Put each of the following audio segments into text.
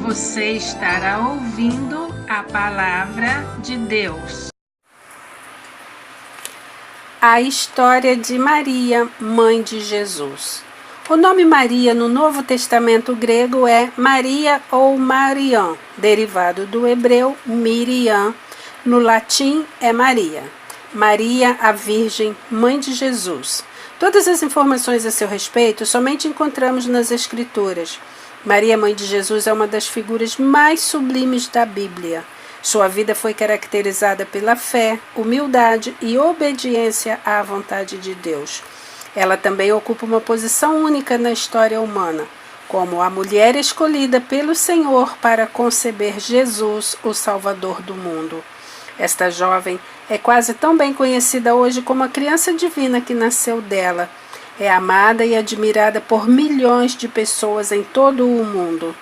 Você estará ouvindo a palavra de Deus. A história de Maria, mãe de Jesus. O nome Maria no Novo Testamento grego é Maria ou Mariam, derivado do hebreu Miriam, no latim é Maria. Maria, a Virgem, mãe de Jesus. Todas as informações a seu respeito somente encontramos nas Escrituras. Maria, mãe de Jesus, é uma das figuras mais sublimes da Bíblia. Sua vida foi caracterizada pela fé, humildade e obediência à vontade de Deus. Ela também ocupa uma posição única na história humana, como a mulher escolhida pelo Senhor para conceber Jesus, o Salvador do mundo. Esta jovem é quase tão bem conhecida hoje como a criança divina que nasceu dela. É amada e admirada por milhões de pessoas em todo o mundo.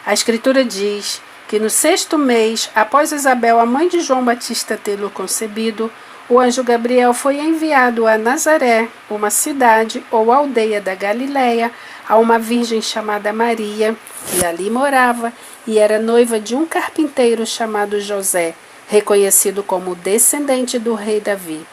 A Escritura diz que no 6º mês, após Isabel, a mãe de João Batista, tê-lo concebido, o anjo Gabriel foi enviado a Nazaré, uma cidade ou aldeia da Galileia, a uma virgem chamada Maria, que ali morava e era noiva de um carpinteiro chamado José, reconhecido como descendente do rei Davi.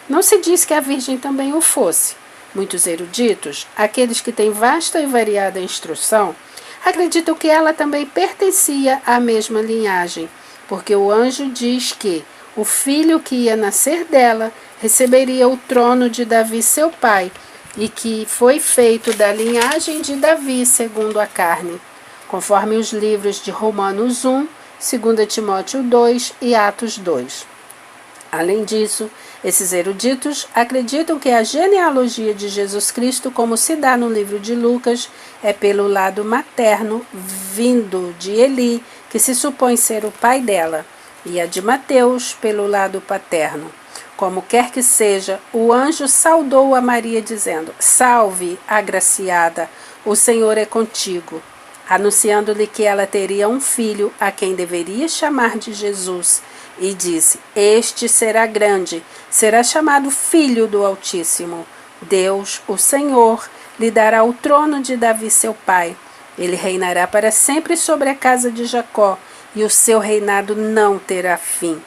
Não se diz que a virgem também o fosse. Muitos eruditos, aqueles que têm vasta e variada instrução, acreditam que ela também pertencia à mesma linhagem, porque o anjo diz que o filho que ia nascer dela receberia o trono de Davi, seu pai, e que foi feito da linhagem de Davi segundo a carne, conforme os livros de Romanos 1, 2 Timóteo 2 e Atos 2. Além disso, esses eruditos acreditam que a genealogia de Jesus Cristo, como se dá no livro de Lucas, é pelo lado materno, vindo de Eli, que se supõe ser o pai dela, e a de Mateus pelo lado paterno. Como quer que seja, o anjo saudou a Maria dizendo: "Salve, agraciada, o Senhor é contigo", anunciando-lhe que ela teria um filho a quem deveria chamar de Jesus, e disse: "Este será grande, será chamado Filho do Altíssimo. Deus, o Senhor, lhe dará o trono de Davi, seu pai. Ele reinará para sempre sobre a casa de Jacó, e o seu reinado não terá fim."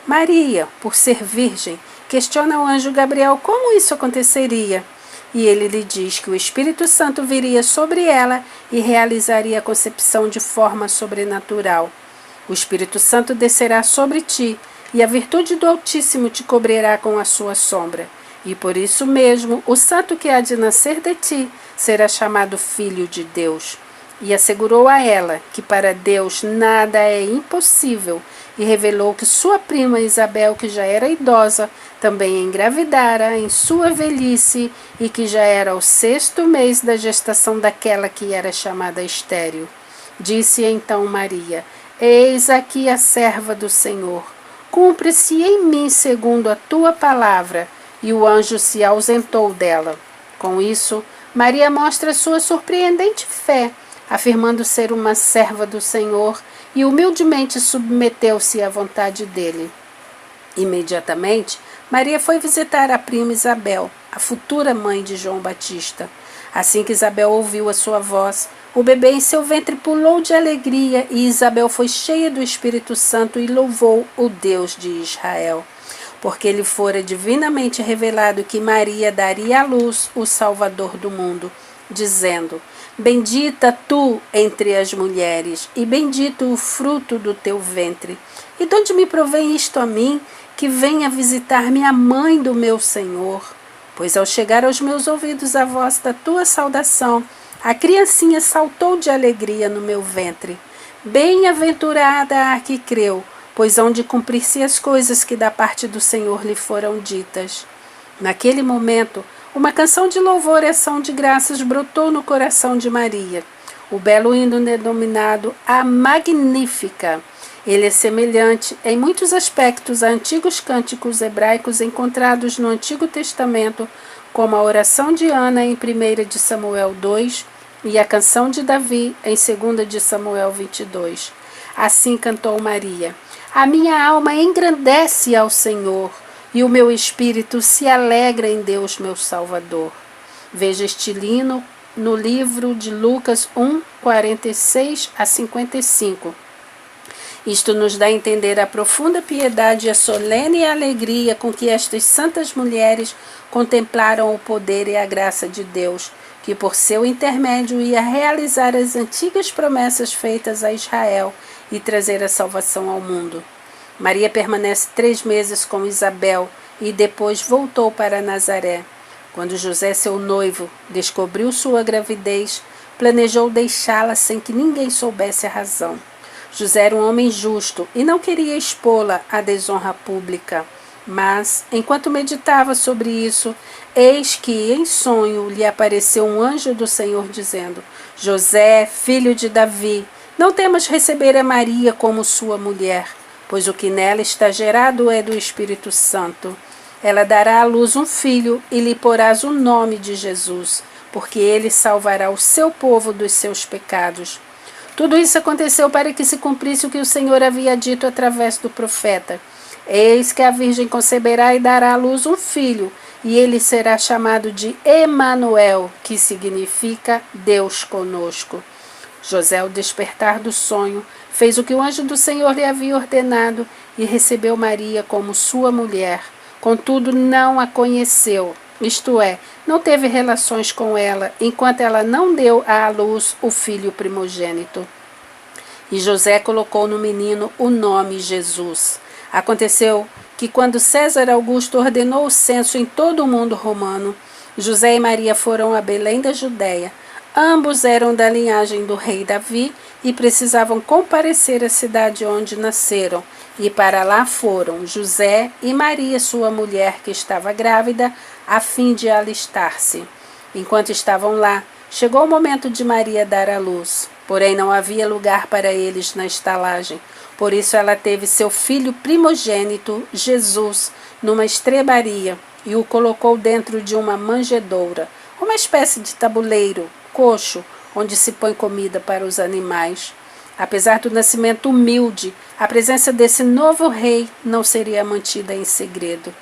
Maria, por ser virgem, questiona o anjo Gabriel como isso aconteceria. E ele lhe diz que o Espírito Santo viria sobre ela e realizaria a concepção de forma sobrenatural. O Espírito Santo descerá sobre ti, e a virtude do Altíssimo te cobrirá com a sua sombra. E por isso mesmo, o santo que há de nascer de ti será chamado Filho de Deus. E assegurou a ela que para Deus nada é impossível, e revelou que sua prima Isabel, que já era idosa, também engravidara em sua velhice, e que já era o 6º mês da gestação daquela que era chamada estéril. Disse então Maria: "Eis aqui a serva do Senhor. Cumpre-se em mim segundo a tua palavra." E o anjo se ausentou dela. Com isso, Maria mostra sua surpreendente fé, afirmando ser uma serva do Senhor, e humildemente submeteu-se à vontade dele. Imediatamente, Maria foi visitar a prima Isabel, a futura mãe de João Batista. Assim que Isabel ouviu a sua voz, o bebê em seu ventre pulou de alegria, e Isabel foi cheia do Espírito Santo e louvou o Deus de Israel, porque lhe fora divinamente revelado que Maria daria à luz o Salvador do mundo, dizendo: "Bendita tu entre as mulheres, e bendito o fruto do teu ventre. E de onde me provém isto a mim, que venha visitar-me a mãe do meu Senhor? Pois ao chegar aos meus ouvidos a voz da tua saudação, a criancinha saltou de alegria no meu ventre. Bem-aventurada a que creu, pois hão de cumprir-se as coisas que da parte do Senhor lhe foram ditas." Naquele momento, uma canção de louvor e ação de graças brotou no coração de Maria. O belo hino denominado a Magnífica. Ele é semelhante, em muitos aspectos, a antigos cânticos hebraicos encontrados no Antigo Testamento, como a oração de Ana em 1 de Samuel 2 e a canção de Davi em 2 de Samuel 22. Assim cantou Maria: "A minha alma engrandece ao Senhor, e o meu espírito se alegra em Deus, meu Salvador." Veja este hino no livro de Lucas 1, 46 a 55. Isto nos dá a entender a profunda piedade e a solene alegria com que estas santas mulheres contemplaram o poder e a graça de Deus, que por seu intermédio ia realizar as antigas promessas feitas a Israel e trazer a salvação ao mundo. Maria permanece 3 meses com Isabel e depois voltou para Nazaré. Quando José, seu noivo, descobriu sua gravidez, planejou deixá-la sem que ninguém soubesse a razão. José era um homem justo e não queria expô-la à desonra pública. Mas, enquanto meditava sobre isso, eis que, em sonho, lhe apareceu um anjo do Senhor dizendo: José, filho de Davi, não temas receber a Maria como sua mulher, pois o que nela está gerado é do Espírito Santo. Ela dará à luz um filho e lhe porás o nome de Jesus, porque ele salvará o seu povo dos seus pecados. Tudo isso aconteceu para que se cumprisse o que o Senhor havia dito através do profeta. Eis que a Virgem conceberá e dará à luz um filho, e ele será chamado de Emanuel, que significa Deus conosco. José, ao despertar do sonho, fez o que o anjo do Senhor lhe havia ordenado e recebeu Maria como sua mulher. Contudo, não a conheceu, isto é, não teve relações com ela, enquanto ela não deu à luz o filho primogênito. E José colocou no menino o nome Jesus. Aconteceu que quando César Augusto ordenou o censo em todo o mundo romano, José e Maria foram a Belém da Judéia. Ambos eram da linhagem do rei Davi e precisavam comparecer à cidade onde nasceram. E para lá foram José e Maria, sua mulher, que estava grávida, a fim de alistar-se. Enquanto estavam lá, chegou o momento de Maria dar à luz. Porém, não havia lugar para eles na estalagem. Por isso ela teve seu filho primogênito, Jesus, numa estrebaria e o colocou dentro de uma manjedoura, uma espécie de tabuleiro, coxo, onde se põe comida para os animais. Apesar do nascimento humilde, a presença desse novo rei não seria mantida em segredo.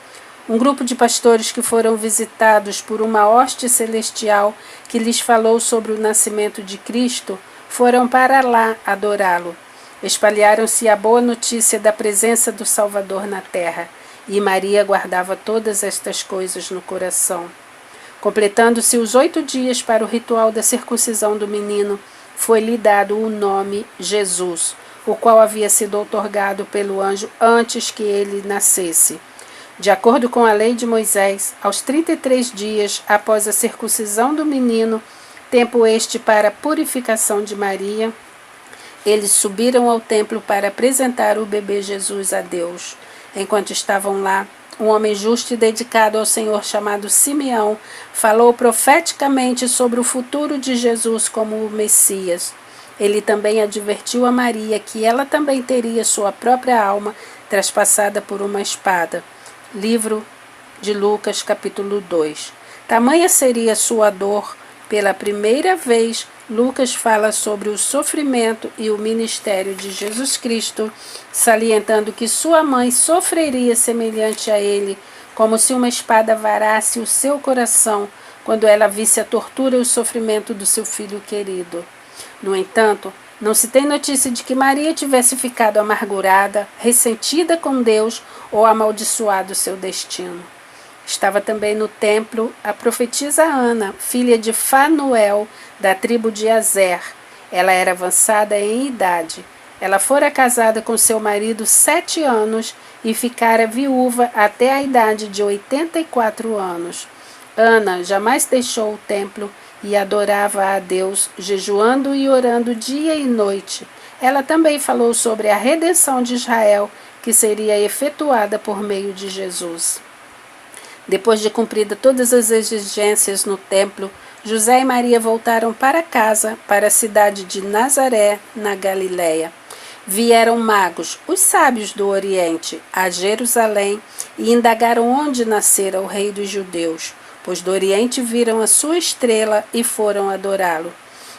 Um grupo de pastores que foram visitados por uma hoste celestial que lhes falou sobre o nascimento de Cristo foram para lá adorá-lo. Espalharam-se a boa notícia da presença do Salvador na terra, e Maria guardava todas estas coisas no coração. Completando-se os 8 dias para o ritual da circuncisão do menino, foi-lhe dado o nome Jesus, o qual havia sido outorgado pelo anjo antes que ele nascesse. De acordo com a lei de Moisés, aos 33 dias após a circuncisão do menino, tempo este para a purificação de Maria, eles subiram ao templo para apresentar o bebê Jesus a Deus. Enquanto estavam lá, um homem justo e dedicado ao Senhor chamado Simeão falou profeticamente sobre o futuro de Jesus como o Messias. Ele também advertiu a Maria que ela também teria sua própria alma traspassada por uma espada. Livro de Lucas, capítulo 2. Tamanha seria sua dor. Pela primeira vez, Lucas fala sobre o sofrimento e o ministério de Jesus Cristo, salientando que sua mãe sofreria semelhante a ele, como se uma espada varasse o seu coração quando ela visse a tortura e o sofrimento do seu filho querido. No entanto, não se tem notícia de que Maria tivesse ficado amargurada, ressentida com Deus ou amaldiçoado seu destino. Estava também no templo a profetisa Ana, filha de Fanuel, da tribo de Azer. Ela era avançada em idade. Ela fora casada com seu marido 7 anos e ficara viúva até a idade de 84 anos. Ana jamais deixou o templo e adorava a Deus, jejuando e orando dia e noite. Ela também falou sobre a redenção de Israel, que seria efetuada por meio de Jesus. Depois de cumprida todas as exigências no templo, José e Maria voltaram para casa, para a cidade de Nazaré, na Galiléia. Vieram magos, os sábios do Oriente, a Jerusalém e indagaram onde nascera o rei dos judeus, pois do Oriente viram a sua estrela e foram adorá-lo.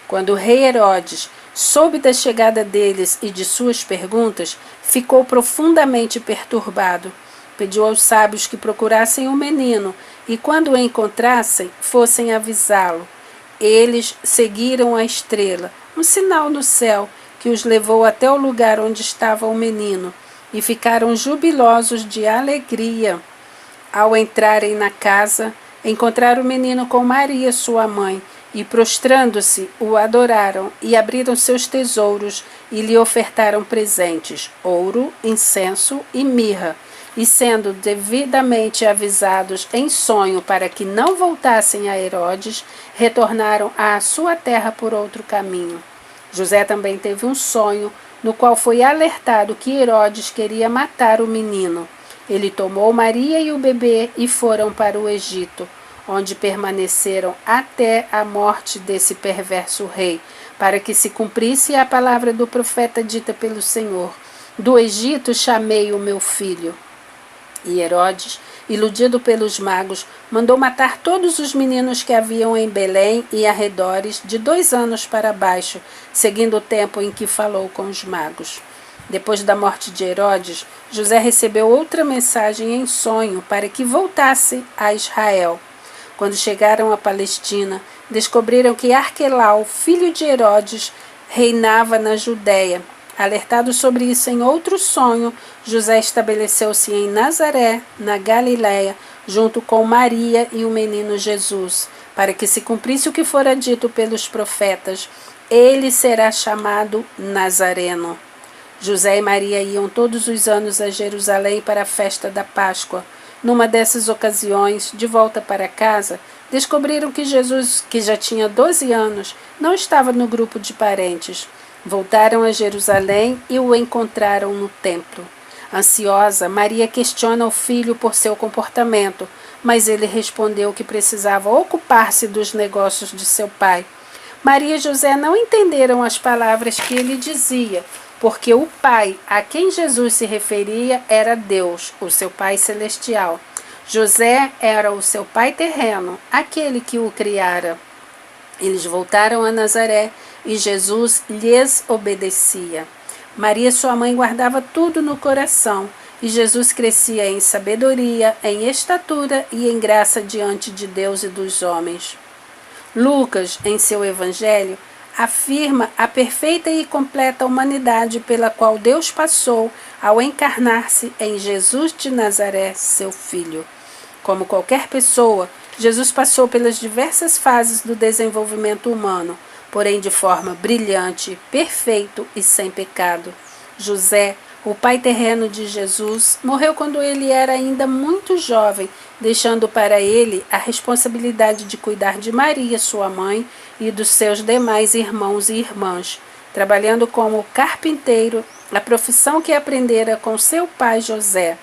Quando o rei Herodes soube da chegada deles e de suas perguntas, ficou profundamente perturbado. Pediu aos sábios que procurassem o menino e, quando o encontrassem, fossem avisá-lo. Eles seguiram a estrela, um sinal no céu, que os levou até o lugar onde estava o menino, e ficaram jubilosos de alegria. Ao entrarem na casa, encontraram o menino com Maria, sua mãe, e prostrando-se, o adoraram, e abriram seus tesouros, e lhe ofertaram presentes, ouro, incenso e mirra. E sendo devidamente avisados em sonho para que não voltassem a Herodes, retornaram à sua terra por outro caminho. José também teve um sonho, no qual foi alertado que Herodes queria matar o menino. Ele tomou Maria e o bebê e foram para o Egito, onde permaneceram até a morte desse perverso rei, para que se cumprisse a palavra do profeta dita pelo Senhor: do Egito chamei o meu filho. E Herodes, iludido pelos magos, mandou matar todos os meninos que haviam em Belém e arredores, de 2 anos para baixo, seguindo o tempo em que falou com os magos. Depois da morte de Herodes, José recebeu outra mensagem em sonho para que voltasse a Israel. Quando chegaram à Palestina, descobriram que Arquelau, filho de Herodes, reinava na Judéia. Alertado sobre isso em outro sonho, José estabeleceu-se em Nazaré, na Galiléia, junto com Maria e o menino Jesus, para que se cumprisse o que fora dito pelos profetas: ele será chamado Nazareno. José e Maria iam todos os anos a Jerusalém para a festa da Páscoa. Numa dessas ocasiões, de volta para casa, descobriram que Jesus, que já tinha 12 anos, não estava no grupo de parentes. Voltaram a Jerusalém e o encontraram no templo. Ansiosa, Maria questiona o filho por seu comportamento, mas ele respondeu que precisava ocupar-se dos negócios de seu pai. Maria e José não entenderam as palavras que ele dizia, porque o pai a quem Jesus se referia era Deus, o seu pai celestial. José era o seu pai terreno, aquele que o criara. Eles voltaram a Nazaré e Jesus lhes obedecia. Maria, sua mãe, guardava tudo no coração, e Jesus crescia em sabedoria, em estatura e em graça diante de Deus e dos homens. Lucas, em seu evangelho, afirma a perfeita e completa humanidade pela qual Deus passou ao encarnar-se em Jesus de Nazaré, seu filho. Como qualquer pessoa, Jesus passou pelas diversas fases do desenvolvimento humano, porém de forma brilhante, perfeito e sem pecado. José, o pai terreno de Jesus, morreu quando ele era ainda muito jovem, deixando para ele a responsabilidade de cuidar de Maria, sua mãe, e dos seus demais irmãos e irmãs, trabalhando como carpinteiro, a profissão que aprendera com seu pai José.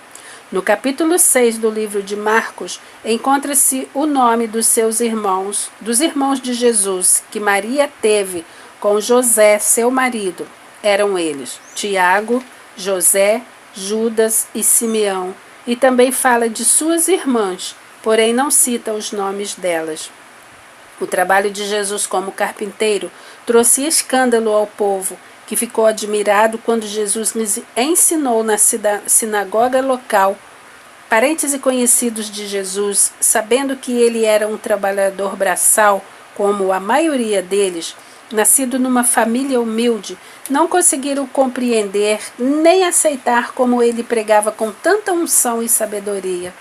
No capítulo 6 do livro de Marcos, encontra-se o nome dos seus irmãos, dos irmãos de Jesus, que Maria teve com José, seu marido. Eram eles Tiago, José, Judas e Simeão, e também fala de suas irmãs, porém não cita os nomes delas. O trabalho de Jesus como carpinteiro trouxe escândalo ao povo, que ficou admirado quando Jesus lhes ensinou na sinagoga local. Parentes e conhecidos de Jesus, sabendo que ele era um trabalhador braçal, como a maioria deles, nascido numa família humilde, não conseguiram compreender nem aceitar como ele pregava com tanta unção e sabedoria.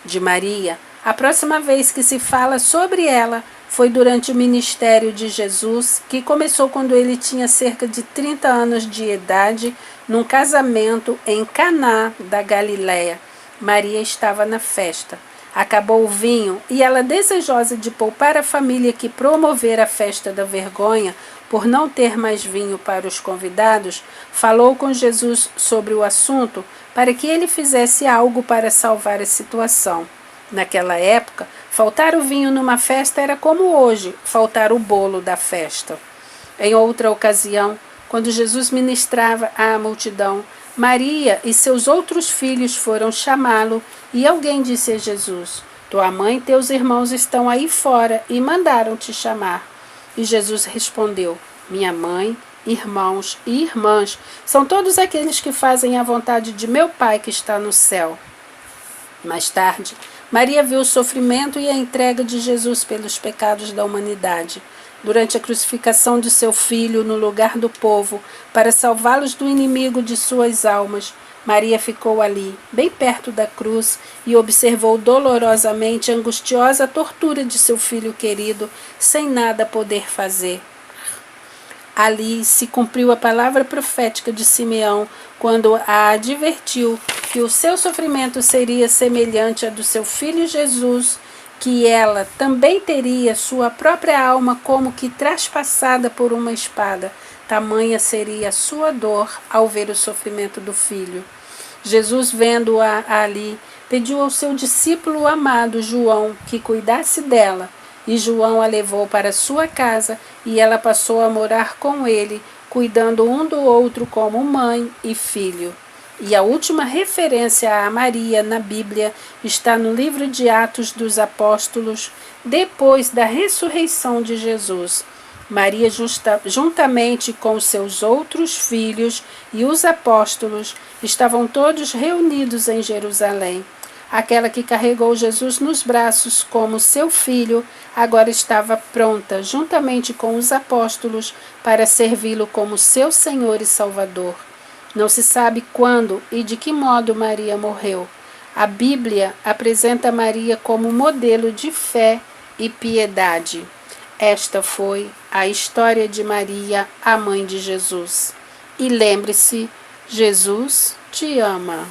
De Maria, a próxima vez que se fala sobre ela foi durante o ministério de Jesus, que começou quando ele tinha cerca de 30 anos de idade, num casamento em Caná da Galiléia. Maria estava na festa. Acabou o vinho e ela, desejosa de poupar a família que promovera a festa da vergonha por não ter mais vinho para os convidados, falou com Jesus sobre o assunto para que ele fizesse algo para salvar a situação. Naquela época, faltar o vinho numa festa era como hoje faltar o bolo da festa. Em outra ocasião, quando Jesus ministrava à multidão, Maria e seus outros filhos foram chamá-lo e alguém disse a Jesus: tua mãe e teus irmãos estão aí fora e mandaram te chamar. E Jesus respondeu: minha mãe, irmãos e irmãs são todos aqueles que fazem a vontade de meu Pai que está no céu. Mais tarde, Maria viu o sofrimento e a entrega de Jesus pelos pecados da humanidade. Durante a crucificação de seu filho no lugar do povo, para salvá-los do inimigo de suas almas, Maria ficou ali, bem perto da cruz, e observou dolorosamente a angustiosa tortura de seu filho querido, sem nada poder fazer. Ali se cumpriu a palavra profética de Simeão, quando a advertiu que o seu sofrimento seria semelhante ao do seu filho Jesus, que ela também teria sua própria alma como que traspassada por uma espada. Tamanha seria a sua dor ao ver o sofrimento do filho. Jesus, vendo-a ali, pediu ao seu discípulo amado João que cuidasse dela, e João a levou para sua casa, e ela passou a morar com ele, cuidando um do outro como mãe e filho. E a última referência a Maria na Bíblia está no livro de Atos dos Apóstolos, depois da ressurreição de Jesus. Maria, juntamente com seus outros filhos e os apóstolos, estavam todos reunidos em Jerusalém. Aquela que carregou Jesus nos braços como seu filho, agora estava pronta, juntamente com os apóstolos, para servi-lo como seu Senhor e Salvador. Não se sabe quando e de que modo Maria morreu. A Bíblia apresenta Maria como modelo de fé e piedade. Esta foi a história de Maria, a mãe de Jesus. E lembre-se, Jesus te ama.